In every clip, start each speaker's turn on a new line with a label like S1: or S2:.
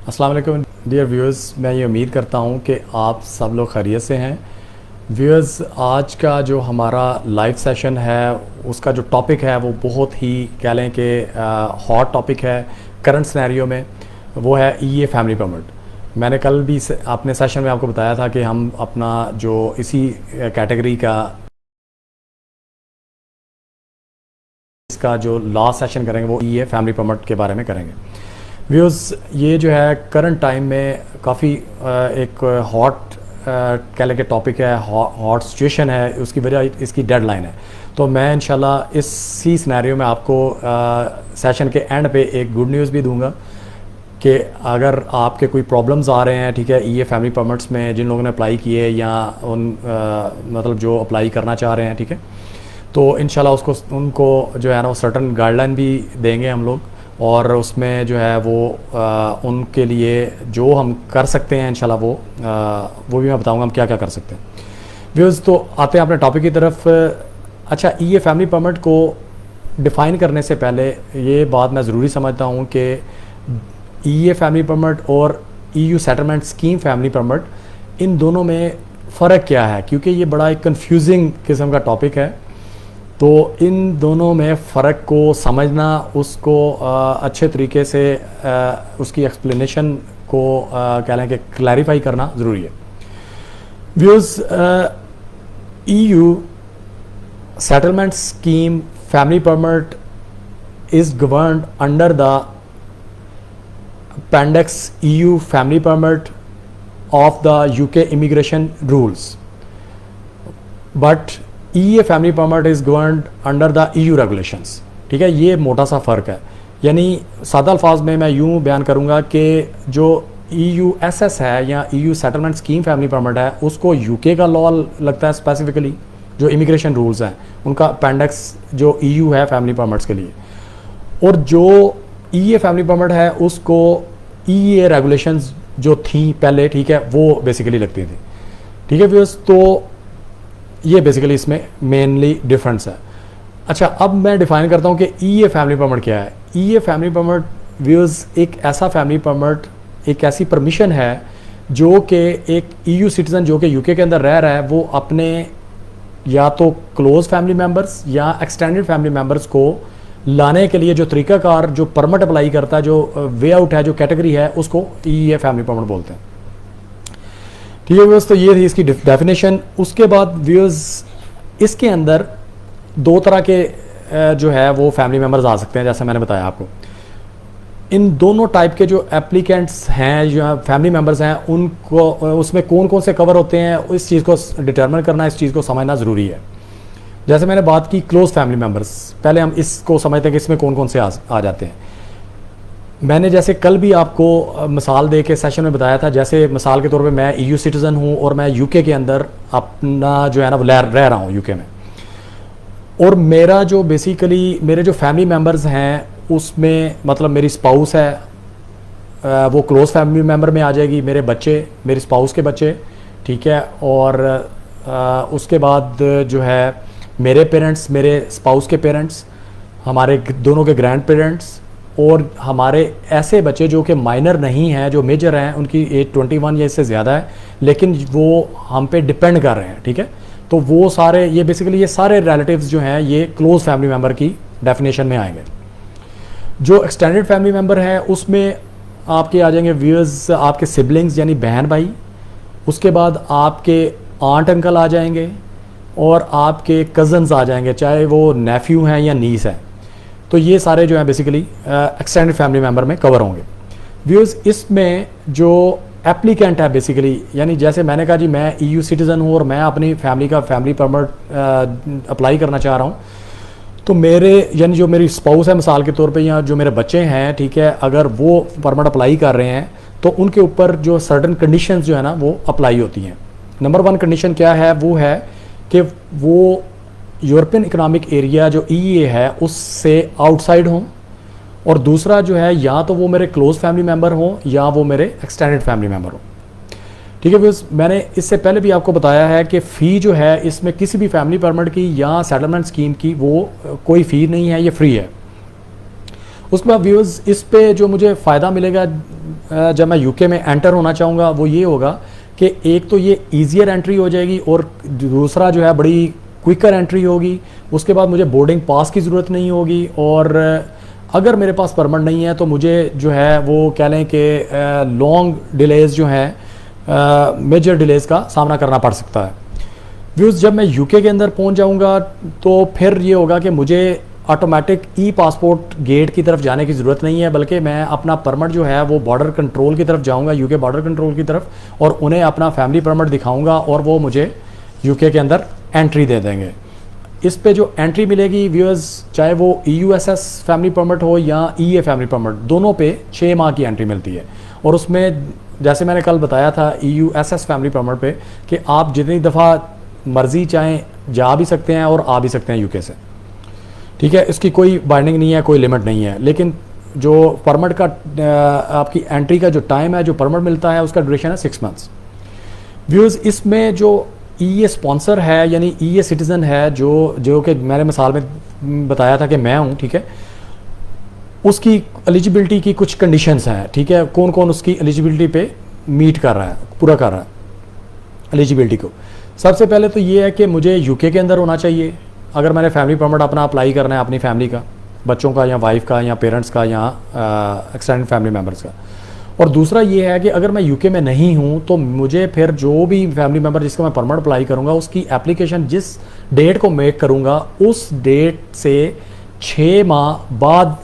S1: अस्सलाम वालेकुम dear viewers, मैं ये उम्मीद करता हूँ कि आप सब लोग खैरियत से हैं। व्यूअर्स, आज का जो हमारा लाइव सेशन है उसका जो टॉपिक है वो बहुत ही कह लें कि हॉट टॉपिक है करंट सिनेरियो में। वो है ईए फैमिली परमिट। मैंने कल भी अपने सेशन में आपको बताया था कि हम अपना जो इसी कैटेगरी का इसका जो लास्ट सेशन करेंगे वो ईए फैमिली परमिट के बारे में करेंगे। व्यूज़, ये जो है करंट टाइम में काफ़ी एक हॉट कह लें कि टॉपिक है, हॉट सिचुएशन है, उसकी वजह इसकी डेडलाइन है। तो मैं इंशाल्लाह इसी सिनेरियो में आपको सेशन के एंड पे एक गुड न्यूज़ भी दूंगा कि अगर आपके कोई प्रॉब्लम्स आ रहे हैं, ठीक है, ये फैमिली परमिट्स में जिन लोगों ने अप्लाई किए या उन मतलब जो अप्लाई करना चाह रहे हैं, ठीक है, तो इंशाल्लाह उनको जो है ना वो सर्टन गाइडलाइन भी देंगे हम लोग, और उसमें जो है वो उनके लिए जो हम कर सकते हैं इंशाल्लाह वो भी मैं बताऊंगा हम क्या क्या कर सकते हैं। व्यूज़, तो आते हैं अपने टॉपिक की तरफ। अच्छा, ईए फैमिली परमिट को डिफ़ाइन करने से पहले ये बात मैं ज़रूरी समझता हूँ कि ईए फैमिली परमिट और EU settlement scheme family permit, इन दोनों में फ़र्क क्या है, क्योंकि ये बड़ा एक कंफ्यूजिंग किस्म का टॉपिक है। तो इन दोनों में फ़र्क को समझना, उसको अच्छे तरीके से उसकी एक्सप्लेनेशन को कह लें कि क्लैरिफाई करना ज़रूरी है। Views, EU settlement scheme family permit is governed under the appendix EU family permit of the UK immigration rules, but EA family permit is governed under the EU regulations. ठीक है, ये मोटा सा फ़र्क है। यानी सादा अल्फाज में मैं यूँ बयान करूँगा कि जो ईयू एसएस है या EU settlement scheme family permit है, उसको यूके का लॉ लगता है स्पेसिफिकली, जो इमिग्रेशन रूल्स हैं उनका अपेंडिक्स जो ईयू है फैमिली परमिट्स के लिए, और जो ईए फैमिली परमिट है उसको ईए रेगुलेशंस जो थी पहले, ठीक है, वो बेसिकली लगती थी। ठीक है व्यूअर्स, तो ये बेसिकली इसमें मेनली डिफरेंस है। अच्छा, अब मैं डिफाइन करता हूँ कि ईए फैमिली परमिट क्या है। ईए फैमिली परमिट व्यूअर्स एक ऐसा फैमिली परमिट, एक ऐसी परमिशन है जो कि एक ईयू सिटीज़न जो कि यूके के अंदर रह रहा है, वो अपने या तो क्लोज फैमिली मेम्बर्स या एक्सटेंडेड फैमिली मेम्बर्स को लाने के लिए जो तरीक़ाकार जो परमिट अप्लाई करता है, जो वे आउट है, जो कैटेगरी है, उसको ईए फैमिली परमिट बोलते हैं। ठीक है व्यूअर्स, तो ये थी इसकी डेफिनेशन। उसके बाद व्यूअर्स, इसके अंदर दो तरह के जो है वो फैमिली मेम्बर्स आ सकते हैं, जैसे मैंने बताया आपको। इन दोनों टाइप के जो एप्लीकेंट्स हैं, जो फैमिली मेम्बर्स हैं, उनको उसमें कौन कौन से कवर होते हैं, इस चीज़ को डिटरमिन करना, इस चीज़ को समझना ज़रूरी है। जैसे मैंने बात की क्लोज फैमिली मेम्बर्स, पहले हम इसको समझते हैं कि इसमें कौन कौन से आ जाते हैं। मैंने जैसे कल भी आपको मिसाल दे के सेशन में बताया था, जैसे मिसाल के तौर पे मैं ईयू सिटीज़न हूँ और मैं यूके के अंदर अपना जो है ना वो रह रहा हूँ यूके में, और मेरा जो बेसिकली मेरे जो फैमिली मेम्बर्स हैं उसमें मतलब मेरी स्पाउस है, वो क्लोज फैमिली मेम्बर में आ जाएगी, मेरे बच्चे, मेरी स्पाउस के बच्चे, ठीक है, और उसके बाद जो है मेरे पेरेंट्स, मेरे स्पाउस के पेरेंट्स, हमारे दोनों के ग्रैंड पेरेंट्स, और हमारे ऐसे बच्चे जो कि माइनर नहीं हैं, जो मेजर हैं, उनकी एज 21 या इससे ज़्यादा है, लेकिन वो हम पे डिपेंड कर रहे हैं। ठीक है, तो वो सारे, ये बेसिकली ये सारे रिलेटिव्स जो हैं ये क्लोज फैमिली मेम्बर की डेफिनेशन में आएंगे। जो एक्सटेंडेड फैमिली मेम्बर हैं उसमें आपके आ जाएंगे व्यूअर्स, आपके सिबलिंग्स यानी बहन भाई, उसके बाद आपके आंट अंकल आ जाएंगे, और आपके कज़न्स आ जाएंगे, चाहे वो नेफ्यू हैं या नीस हैं। तो ये सारे जो हैं बेसिकली एक्सटेंडेड फैमिली मेम्बर में कवर होंगे। व्यूज़, इसमें जो एप्लीकेंट है बेसिकली, यानी जैसे मैंने कहा जी मैं ईयू सिटीज़न हूँ और मैं अपनी फैमिली का फैमिली परमिट अप्लाई करना चाह रहा हूँ, तो मेरे यानी जो मेरी स्पाउस है मिसाल के तौर पे, या जो मेरे बच्चे हैं, ठीक है, अगर वो परमिट अप्लाई कर रहे हैं तो उनके ऊपर जो सर्टन कंडीशंस जो है ना वो अप्लाई होती हैं। नंबर 1 कंडीशन क्या है, वो है कि वो यूरोपियन इकोनॉमिक एरिया जो ईए है उससे आउटसाइड हों, और दूसरा जो है या तो वो मेरे क्लोज फैमिली मेम्बर हों या वो मेरे एक्सटेंडेड फैमिली मेम्बर हों। ठीक है व्यूअर्स, मैंने इससे पहले भी आपको बताया है कि फ़ी जो है इसमें किसी भी फैमिली परमिट की या सेटलमेंट स्कीम की वो कोई फ़ी नहीं है, ये फ्री है। उसके बाद व्यूअर्स, इस पे जो मुझे फ़ायदा मिलेगा जब मैं यूके में एंटर होना चाहूँगा वो ये होगा कि एक तो ये ईजियर एंट्री हो जाएगी और दूसरा जो है बड़ी क्विकर एंट्री होगी। उसके बाद मुझे बोर्डिंग पास की ज़रूरत नहीं होगी, और अगर मेरे पास परमिट नहीं है तो मुझे जो है वो कह लें कि लॉन्ग डिलेज जो हैं मेजर डिलेज का सामना करना पड़ सकता है। व्यूज़, जब मैं यूके के अंदर पहुंच जाऊंगा तो फिर ये होगा कि मुझे ऑटोमेटिक ई पासपोर्ट गेट की तरफ जाने की ज़रूरत नहीं है, बल्कि मैं अपना परमिट जो है वो बॉर्डर कंट्रोल की तरफ जाऊंगा, यूके बॉर्डर कंट्रोल की तरफ, और उन्हें अपना फैमिली परमिट दिखाऊंगा और वो मुझे यूके के अंदर एंट्री दे देंगे। इस पे जो एंट्री मिलेगी व्यूअर्स, चाहे वो EUSS फैमिली परमिट हो या EA फैमिली परमिट, दोनों पे 6 माह की एंट्री मिलती है। और उसमें जैसे मैंने कल बताया था EUSS फैमिली परमिट पे कि आप जितनी दफ़ा मर्ज़ी चाहें जा भी सकते हैं और आ भी सकते हैं यूके से, ठीक है। इसकी कोई बाइंडिंग नहीं है, कोई लिमिट नहीं है। लेकिन जो परमिट का आपकी एंट्री का जो टाइम है, जो परमिट मिलता है, उसका ड्यूरेशन है 6 मंथ्स। व्यूज़, इसमें जो EA स्पॉन्सर है यानी EA सिटीज़न है, जो कि मैंने मिसाल में बताया था कि मैं हूँ, ठीक है, उसकी एलिजिबिलिटी की कुछ कंडीशंस हैं, ठीक है। कौन कौन उसकी एलिजिबिलिटी पे मीट कर रहा है, पूरा कर रहा है एलिजिबिलिटी को। सबसे पहले तो ये है कि मुझे यूके के अंदर होना चाहिए अगर मैंने फैमिली परमिट अपना अप्लाई करना है, अपनी फैमिली का, बच्चों का या वाइफ का या पेरेंट्स का या एक्सटेंडेड फैमिली मेम्बर्स का। और दूसरा ये है कि अगर मैं यूके में नहीं हूँ तो मुझे फिर जो भी फैमिली मेम्बर जिसका मैं परमिट अप्लाई करूँगा उसकी एप्लीकेशन जिस डेट को मेक करूँगा उस डेट से 6 माह बाद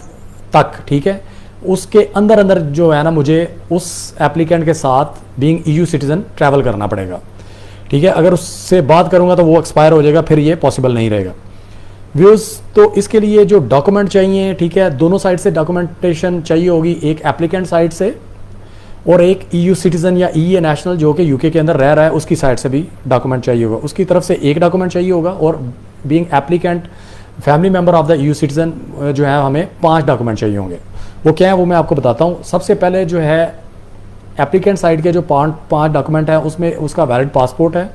S1: तक, ठीक है, उसके अंदर अंदर जो है ना मुझे उस एप्लीकेंट के साथ बीइंग EU सिटीज़न ट्रैवल करना पड़ेगा, ठीक है। अगर उससे बात करूँगा तो वो एक्सपायर हो जाएगा, फिर ये पॉसिबल नहीं रहेगा। व्यूज़, तो इसके लिए जो डॉक्यूमेंट चाहिए, ठीक है, दोनों साइड से डॉक्यूमेंटेशन चाहिए होगी, एक एप्लीकेंट साइड से और एक EU सिटीज़न या EA नेशनल जो कि यूके के अंदर रह रहा है उसकी साइड से भी डॉक्यूमेंट चाहिए होगा। उसकी तरफ से एक डॉक्यूमेंट चाहिए होगा, और being applicant family member of the EU citizen जो है हमें 5 डॉक्यूमेंट चाहिए होंगे। वो क्या है वो मैं आपको बताता हूँ। सबसे पहले जो है एप्लीकेंट साइड के जो 5 डॉक्यूमेंट हैं उसमें उसका वैलिड पासपोर्ट है,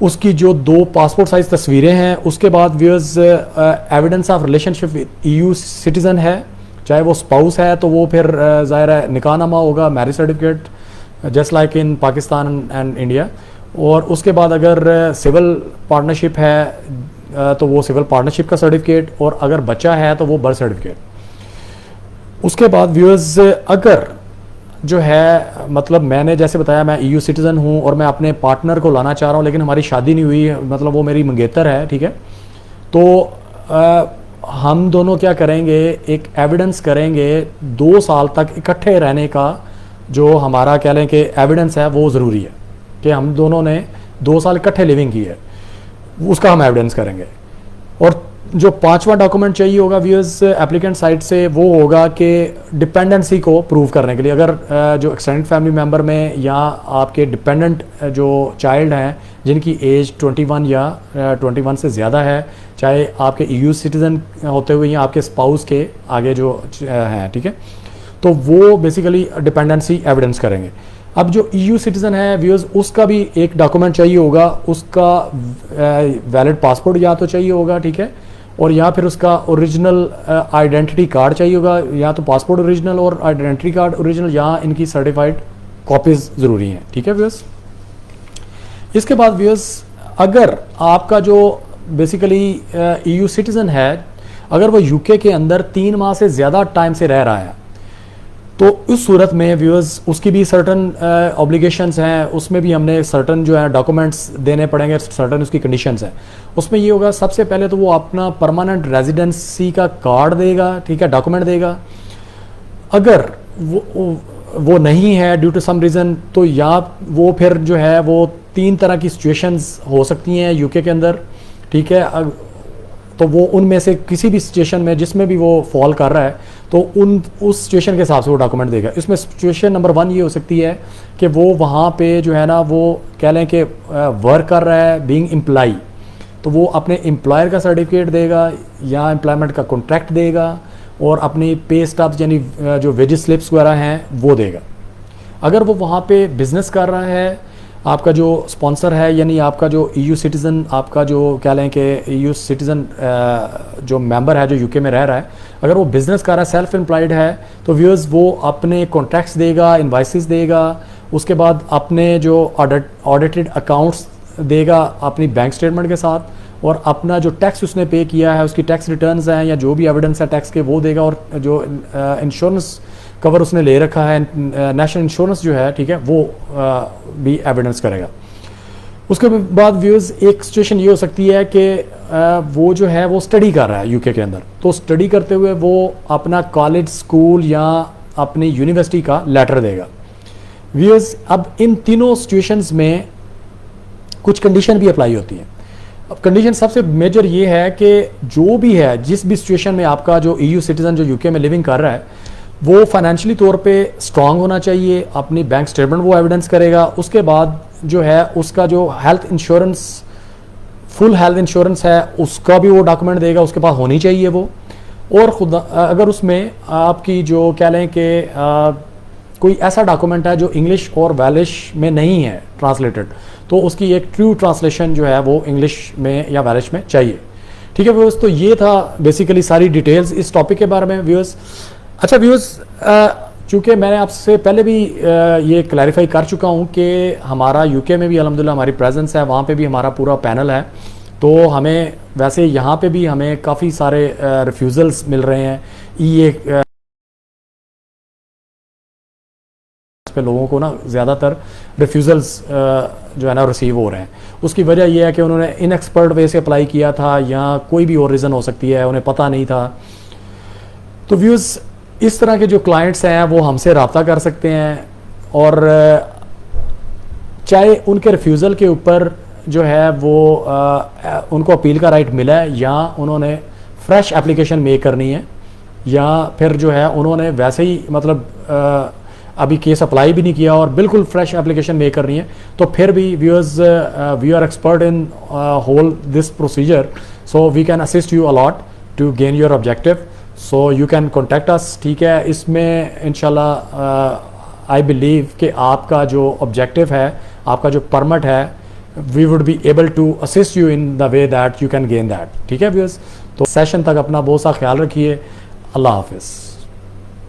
S1: उसकी जो 2 पासपोर्ट साइज़ तस्वीरें हैं, उसके बाद viewers evidence of relationship with EU citizen है, चाहे वो स्पाउस है तो वो फिर ज़ाहिर है निकाहनामा होगा, marriage certificate just like in Pakistan and India. और उसके बाद अगर सिविल पार्टनरशिप है तो वो सिविल पार्टनरशिप का सर्टिफिकेट, और अगर बच्चा है तो वो बर्थ सर्टिफिकेट। उसके बाद व्यूअर्स, अगर जो है मतलब मैंने जैसे बताया मैं EU सिटीज़न हूँ और मैं अपने पार्टनर को लाना चाह रहा हूँ लेकिन हमारी शादी नहीं हुई, मतलब वो मेरी मंगेतर है, ठीक है, तो हम दोनों क्या करेंगे, एक एविडेंस करेंगे 2 साल तक इकट्ठे रहने का, जो हमारा कह लें कि एविडेंस है वो ज़रूरी है कि हम दोनों ने 2 साल इकट्ठे लिविंग की है, उसका हम एविडेंस करेंगे। और जो 5वां डॉक्यूमेंट चाहिए होगा व्यूअर्स एप्लीकेंट साइड से वो होगा कि डिपेंडेंसी को प्रूव करने के लिए, अगर जो एक्सटेंडेड फैमिली मेम्बर में या आपके डिपेंडेंट जो चाइल्ड हैं जिनकी एज 21 या 21 से ज़्यादा है, चाहे आपके EU सिटीज़न होते हुए या आपके स्पाउस के आगे जो हैं, ठीक है, तो वो बेसिकली डिपेंडेंसी एविडेंस करेंगे। अब जो EU सिटीज़न है व्यूअर्स उसका भी एक डॉक्यूमेंट चाहिए होगा, उसका वैलिड पासपोर्ट या तो चाहिए होगा, ठीक है, और या फिर उसका ओरिजिनल आइडेंटिटी कार्ड चाहिए होगा, या तो पासपोर्ट ओरिजिनल और आइडेंटिटी कार्ड ओरिजिनल, या इनकी सर्टिफाइड कॉपीज़ ज़रूरी हैं, ठीक है व्यूअर्स। इसके बाद व्यूअर्स, अगर आपका जो बेसिकली EU सिटीज़न है, अगर वो यूके के अंदर 3 माह से ज़्यादा टाइम से रह रहा है तो उस सूरत में व्यूअर्स उसकी भी सर्टन ऑब्लिगेशंस हैं, उसमें भी हमने सर्टन जो है डॉक्यूमेंट्स देने पड़ेंगे, सर्टन उसकी कंडीशंस हैं। उसमें ये होगा, सबसे पहले तो वो अपना परमानेंट रेजिडेंसी का कार्ड देगा, ठीक है, डॉक्यूमेंट देगा। अगर वो नहीं है ड्यू टू सम रीज़न, तो या वो फिर जो है वो 3 तरह की सिचुएशंस हो सकती हैं यूके के अंदर, ठीक है, तो वो उनमें से किसी भी सिचुएशन में जिसमें भी वो फॉल कर रहा है तो उस सिचुएशन के हिसाब से वो डॉक्यूमेंट देगा। इसमें सिचुएशन नंबर 1 ये हो सकती है कि वो वहाँ पे जो है ना वो कह लें कि वर्क कर रहा है बीइंग एम्प्लॉय, तो वो अपने एम्प्लॉयर का सर्टिफिकेट देगा या एम्प्लॉयमेंट का कॉन्ट्रैक्ट देगा और अपनी पे स्टब्स यानी जो वेजेस स्लिप्स वगैरह हैं वो देगा। अगर वो वहाँ पे बिज़नेस कर रहा है आपका जो स्पॉन्सर है यानी आपका जो EU सिटीज़न, आपका जो क्या लें कि EU सिटीज़न जो मेंबर है जो UK में रह रहा है, अगर वो बिज़नेस कर रहा है, सेल्फ एम्प्लॉयड है, तो व्यूअर्स वो अपने कॉन्ट्रैक्ट्स देगा, इन्वाइसेस देगा, उसके बाद अपने जो ऑडिटेड अकाउंट्स देगा अपनी बैंक स्टेटमेंट के साथ, और अपना जो टैक्स उसने पे किया है उसकी टैक्स रिटर्न्स हैं या जो भी एविडेंस है टैक्स के वो देगा, और जो इंश्योरेंस कवर उसने ले रखा है, नेशनल इंश्योरेंस जो है, ठीक है, वो भी एविडेंस करेगा। उसके बाद व्यूज़ एक सिचुएशन ये हो सकती है कि वो जो है वो स्टडी कर रहा है यूके के अंदर, तो स्टडी करते हुए वो अपना कॉलेज, स्कूल या अपनी यूनिवर्सिटी का लेटर देगा। व्यूज़ अब इन तीनों सिचुएशंस में कुछ कंडीशन भी अप्लाई होती है। अब कंडीशन सबसे मेजर ये है कि जो भी है, जिस भी सिचुएशन में आपका जो EU सिटीज़न जो यूके में लिविंग कर रहा है वो फाइनेंशियली तौर पे स्ट्रांग होना चाहिए, अपनी बैंक स्टेटमेंट वो एविडेंस करेगा। उसके बाद जो है उसका जो health insurance, full health insurance है उसका भी वो डॉक्यूमेंट देगा, उसके पास होनी चाहिए वो। और खुद अगर उसमें आपकी जो क्या लें कि कोई ऐसा डॉक्यूमेंट है जो इंग्लिश और वेलिश में नहीं है ट्रांसलेटेड, तो उसकी एक ट्रू ट्रांसलेशन जो है वो इंग्लिश में या वेलिश में चाहिए। ठीक है व्यूअर्स, तो ये था बेसिकली सारी डिटेल्स इस टॉपिक के बारे में व्यूअर्स। अच्छा व्यूअर्स, चूँकि मैंने आपसे पहले भी ये क्लैरिफाई कर चुका हूँ कि हमारा यूके में भी अल्हम्दुलिल्लाह हमारी प्रेजेंस है, वहाँ पे भी हमारा पूरा पैनल है, तो हमें वैसे यहाँ पे भी हमें काफ़ी सारे रिफ्यूज़ल्स मिल रहे हैं। ये पे लोगों को ना ज़्यादातर रिफ्यूज़ल्स जो है ना रिसीव हो रहे हैं। उसकी वजह यह है कि उन्होंने इनएक्सपर्ट वे से अप्लाई किया था या कोई भी और रीज़न हो सकती है, उन्हें पता नहीं था। तो व्यूज़ इस तरह के जो क्लाइंट्स हैं वो हमसे रब्ता कर सकते हैं, और चाहे उनके रिफ्यूज़ल के ऊपर जो है वो उनको अपील का राइट मिला है या उन्होंने फ्रेश एप्लीकेशन मेक करनी है, या फिर जो है उन्होंने वैसे ही मतलब अभी केस अप्लाई भी नहीं किया और बिल्कुल फ्रेश एप्लीकेशन मेक करनी है, तो फिर भी viewers we are expert in whole this procedure, so we can assist you a lot to gain your objective, so you can contact us. ठीक है, इसमें इंशाल्लाह आई बिलीव कि आपका जो ऑब्जेक्टिव है, आपका जो परमिट है, we would be able to assist you in the way that you can gain that. ठीक है व्यूअर्स, तो सेशन तक अपना बहुत सा ख्याल रखिए। अल्लाह हाफिज़।